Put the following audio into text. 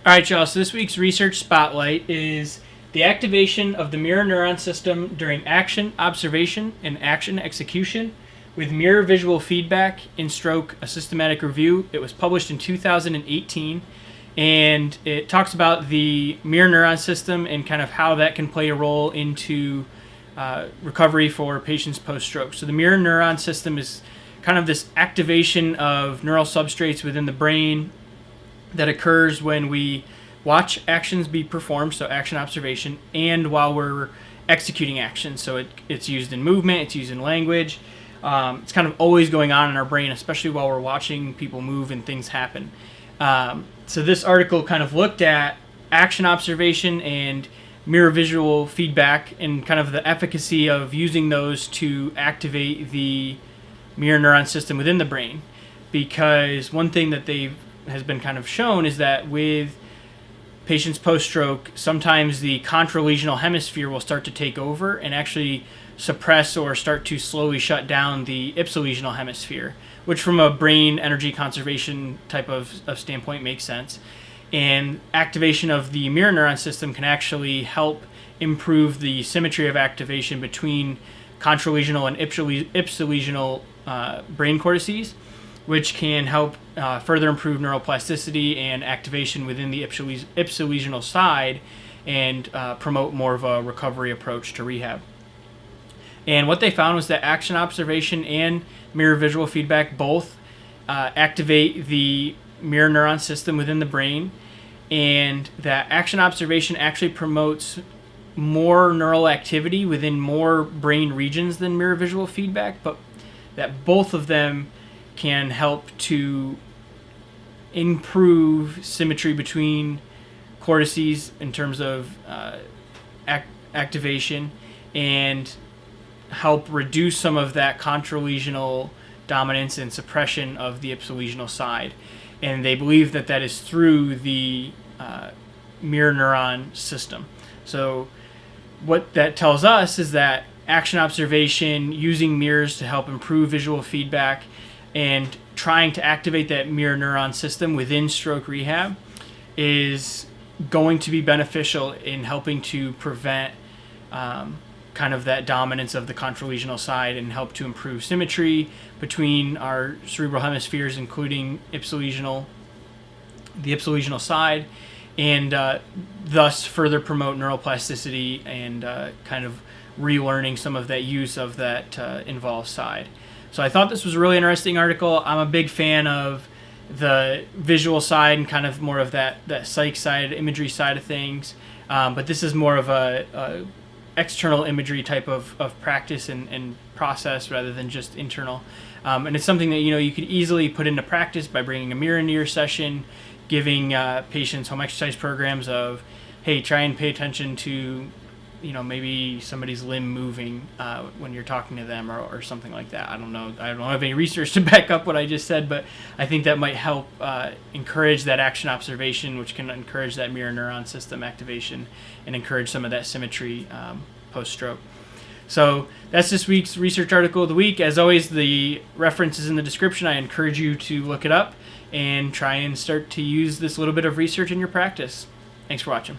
All right, y'all, so this week's research spotlight is the activation of the mirror neuron system during action observation and action execution with mirror visual feedback in stroke, a systematic review. It was published in 2018, and it talks about the mirror neuron system and kind of how that can play a role into recovery for patients post-stroke. So the mirror neuron system is kind of this activation of neural substrates within the brain that occurs when we watch actions be performed, so action observation, and while we're executing actions. So it's used in movement, it's used in language. It's kind of always going on in our brain, especially while we're watching people move and things happen. So this article kind of looked at action observation and mirror visual feedback and kind of the efficacy of using those to activate the mirror neuron system within the brain. Because one thing that has been kind of shown is that with patients post-stroke, sometimes the contralesional hemisphere will start to take over and actually suppress or start to slowly shut down the ipsilesional hemisphere, which from a brain energy conservation type of standpoint makes sense. And activation of the mirror neuron system can actually help improve the symmetry of activation between contralesional and ipsilesional brain cortices, which can help further improve neuroplasticity and activation within the ipsilesional side and promote more of a recovery approach to rehab. And what they found was that action observation and mirror visual feedback both activate the mirror neuron system within the brain, and that action observation actually promotes more neural activity within more brain regions than mirror visual feedback, but that both of them can help to improve symmetry between cortices in terms of activation and help reduce some of that contralesional dominance and suppression of the ipsilesional side. And they believe that that is through the mirror neuron system. So what that tells us is that action observation using mirrors to help improve visual feedback and trying to activate that mirror neuron system within stroke rehab is going to be beneficial in helping to prevent kind of that dominance of the contralesional side and help to improve symmetry between our cerebral hemispheres, including the ipsilesional side, and thus further promote neuroplasticity and kind of relearning some of that use of that involved side. So I thought this was a really interesting article. I'm a big fan of the visual side and kind of more of that psych side, imagery side of things. But this is more of a external imagery type of practice and process rather than just internal. And it's something that you could easily put into practice by bringing a mirror into your session, giving patients home exercise programs of, hey, try and pay attention to maybe somebody's limb moving when you're talking to them or something like that. I don't know. I don't have any research to back up what I just said, but I think that might help encourage that action observation, which can encourage that mirror neuron system activation and encourage some of that symmetry post-stroke. So that's this week's research article of the week. As always, the reference is in the description. I encourage you to look it up and try and start to use this little bit of research in your practice. Thanks for watching.